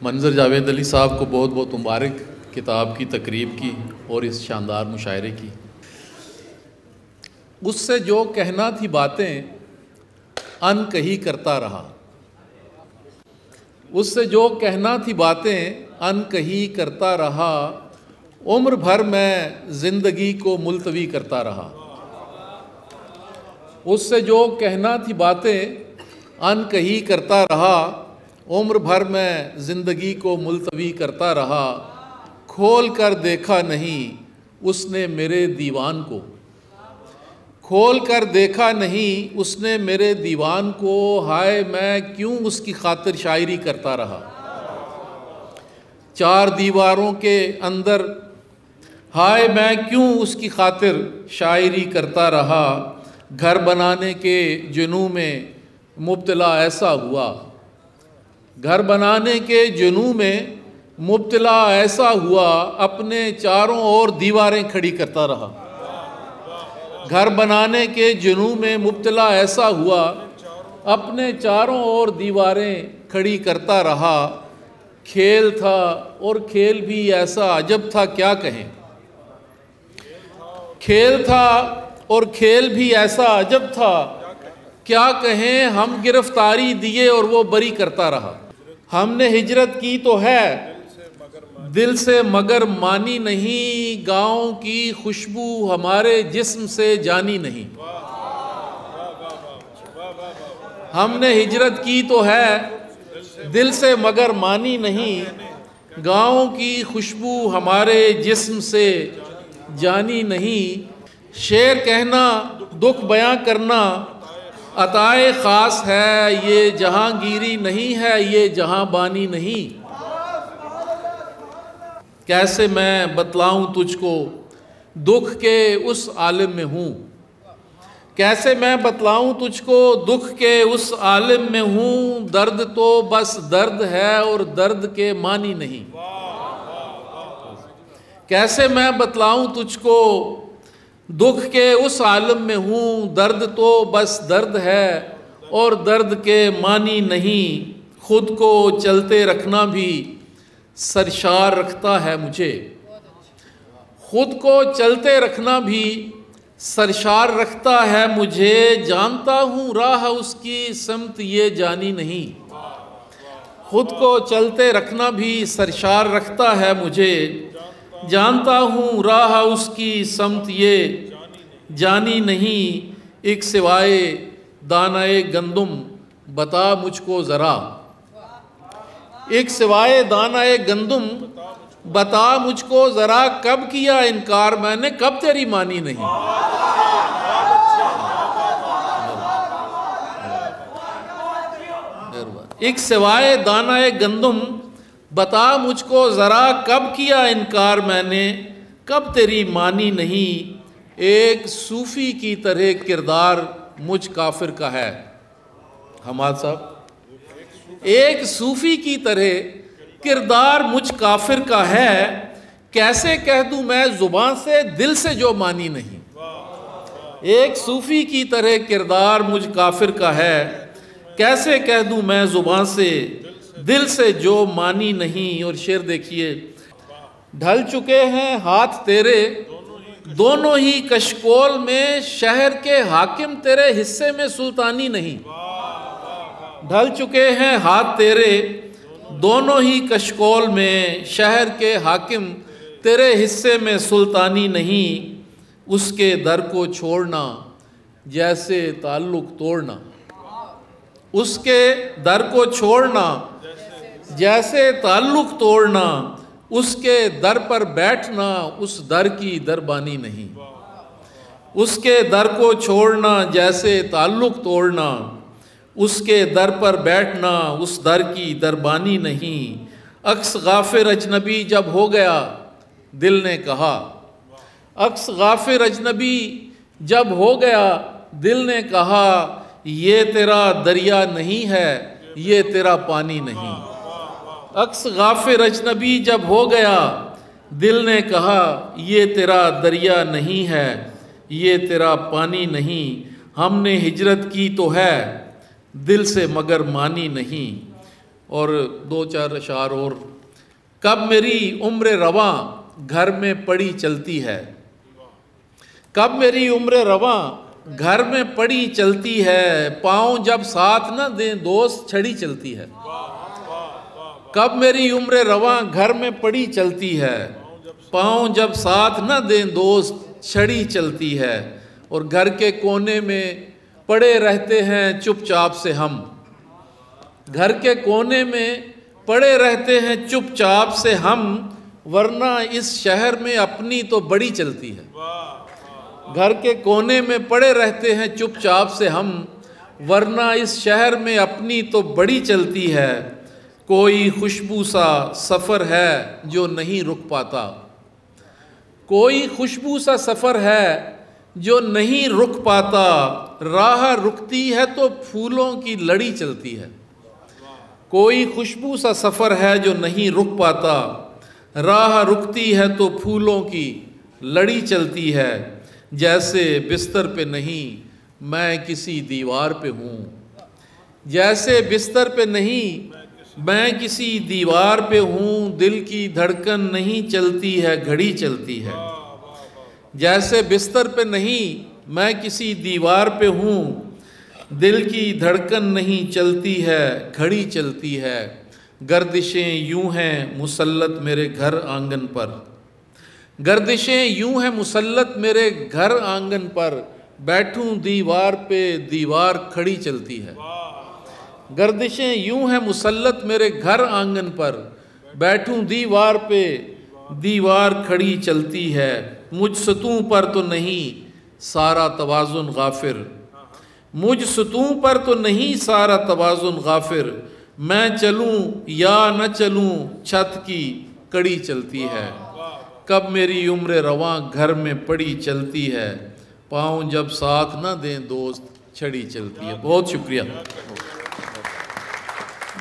منظر جاوید علی صاحب کو بہت بہت مبارک کتاب کی تقریب کی اور اس شاندار مشاعرے کی۔ اس سے جو کہنا تھی باتیں ان کہی کرتا رہا، اس سے جو کہنا تھی باتیں ان کہی کرتا رہا، عمر بھر میں زندگی کو ملتوی کرتا رہا۔ اس سے جو کہنا تھی باتیں ان کہی کرتا رہا، عمر بھر میں زندگی کو ملتوی کرتا رہا۔ کھول کر دیکھا نہیں اس نے میرے دیوان کو، کھول کر دیکھا نہیں اس نے میرے دیوان کو، ہائے میں کیوں اس کی خاطر شاعری کرتا رہا۔ چار دیواروں کے اندر ہائے میں کیوں اس کی خاطر شاعری کرتا رہا۔ گھر بنانے کے جنوں میں مبتلا ایسا ہوا، گھر بنانے کے جنوں میں مبتلا ایسا ہوا، اپنے چاروں اور دیواریں کھڑی کرتا رہا۔ گھر بنانے کے جنوں میں مبتلا ایسا ہوا، اپنے چاروں اور دیواریں کھڑی کرتا رہا۔ کھیل تھا اور کھیل بھی ایسا عجب تھا کیا کہیں، کھیل تھا اور کھیل بھی ایسا عجب تھا کیا کہیں، ہم گرفتاری دیے اور وہ بری کرتا رہا۔ ہم نے ہجرت کی تو ہے دل سے مگر مانی نہیں، گاؤں کی خوشبو ہمارے جسم سے جانی نہیں۔ ہم نے ہجرت کی تو ہے دل سے مگر مانی نہیں، گاؤں کی خوشبو ہمارے جسم سے جانی نہیں۔ شعر کہنا دکھ بیاں کرنا عطائے خاص ہے، یہ جہانگیری نہیں ہے، یہ جہاں بانی نہیں۔ کیسے میں بتلاؤں تجھ کو دکھ کے اس عالم میں ہوں، کیسے میں بتلاؤں تجھ کو دکھ کے اس عالم میں ہوں، درد تو بس درد ہے اور درد کے معنی نہیں۔ کیسے میں بتلاؤں تجھ کو دکھ کے اس عالم میں ہوں، درد تو بس درد ہے اور درد کے معنی نہیں۔ خود کو چلتے رکھنا بھی سرشار رکھتا ہے مجھے، خود کو چلتے رکھنا بھی سرشار رکھتا ہے مجھے، جانتا ہوں راہ اس کی سمت یہ جانی نہیں۔ خود کو چلتے رکھنا بھی سرشار رکھتا ہے مجھے، جانتا ہوں راہ اس کی سمت یہ جانی نہیں۔ ایک سوائے دانہ گندم بتا مجھ کو ذرا، ایک سوائے دانہ گندم بتا مجھ کو ذرا، کب کیا انکار میں نے کب تیری مانی نہیں۔ ایک سوائے دانہ گندم بتا مجھ کو ذرا، کب کیا انکار میں نے کب تیری مانی نہیں۔ ایک صوفی کی طرح کردار مجھ کافر کا ہے، حماد صاحب، ایک صوفی کی طرح کردار مجھ کافر کا ہے، کیسے کہہ دوں میں زبان سے دل سے جو مانی نہیں۔ ایک صوفی کی طرح کردار مجھ کافر کا ہے، کیسے کہہ دوں میں زبان سے دل سے جو مانی نہیں۔ اور شعر دیکھیے، ڈھل چکے ہیں ہاتھ تیرے دونوں ہی کشکول میں، شہر کے حاکم تیرے حصے میں سلطانی نہیں۔ ڈھل چکے ہیں ہاتھ تیرے دونوں ہی کشکول میں، شہر کے حاکم تیرے حصے میں سلطانی نہیں۔ اس کے در کو چھوڑنا جیسے تعلق توڑنا، اس کے در کو چھوڑنا جیسے تعلق توڑنا، اس کے در پر بیٹھنا اس در کی دربانی نہیں۔ اس کے در کو چھوڑنا جیسے تعلق توڑنا، اس کے در پر بیٹھنا اس در کی دربانی نہیں۔ عکس غافر اجنبی جب ہو گیا دل نے کہا، عکس غافر اجنبی جب ہو گیا دل نے کہا، یہ تیرا دریا نہیں ہے یہ تیرا پانی نہیں۔ عکس غافر اجنبی جب ہو گیا دل نے کہا، یہ تیرا دریا نہیں ہے یہ تیرا پانی نہیں۔ ہم نے ہجرت کی تو ہے دل سے مگر مانی نہیں، اور دو چار اشعار اور. کب میری عمر رواں گھر میں پڑی چلتی ہے، کب میری عمر رواں گھر میں پڑی چلتی ہے، پاؤں جب ساتھ نہ دیں دوست چھڑی چلتی ہے. کب میری عمر رواں گھر میں پڑی چلتی ہے، پاؤں جب ساتھ نہ دیں دوست چھڑی چلتی ہے. اور گھر کے کونے میں پڑے رہتے ہیں چپ چاپ سے ہم، گھر کے کونے میں پڑے رہتے ہیں چپ چاپ سے ہم، ورنہ اس شہر میں اپنی تو بڑی چلتی ہے. گھر کے کونے میں پڑے رہتے ہیں چپ چاپ سے ہم، ورنہ اس شہر میں اپنی تو بڑی چلتی ہے. کوئی خوشبو سا سفر ہے جو نہیں رک پاتا، کوئی خوشبو سا سفر ہے جو نہیں رک پاتا، راہ رکتی ہے تو پھولوں کی لڑی چلتی ہے. کوئی خوشبو سا سفر ہے جو نہیں رک پاتا، راہ رکتی ہے تو پھولوں کی لڑی چلتی ہے. جیسے بستر پہ نہیں میں کسی دیوار پہ ہوں، جیسے بستر پہ نہیں میں کسی دیوار پہ ہوں، دل کی دھڑکن نہیں چلتی ہے گھڑی چلتی ہے. جیسے بستر پہ نہیں میں کسی دیوار پہ ہوں، دل کی دھڑکن نہیں چلتی ہے گھڑی چلتی ہے. گردشیں یوں ہیں مسلط میرے گھر آنگن پر، گردشیں یوں ہیں مسلط میرے گھر آنگن پر، بیٹھوں دیوار پہ دیوار کھڑی چلتی ہے. گردشیں یوں ہیں مسلط میرے گھر آنگن پر، بیٹھوں دیوار پہ دیوار کھڑی چلتی ہے. مجھ ستوں پر تو نہیں سارا توازن غافر، مجھ ستوں پر تو نہیں سارا توازن غافر، میں چلوں یا نہ چلوں چھت کی کڑی چلتی ہے. کب میری عمر رواں گھر میں پڑی چلتی ہے، پاؤں جب ساتھ نہ دیں دوست چھڑی چلتی ہے. بہت شکریہ.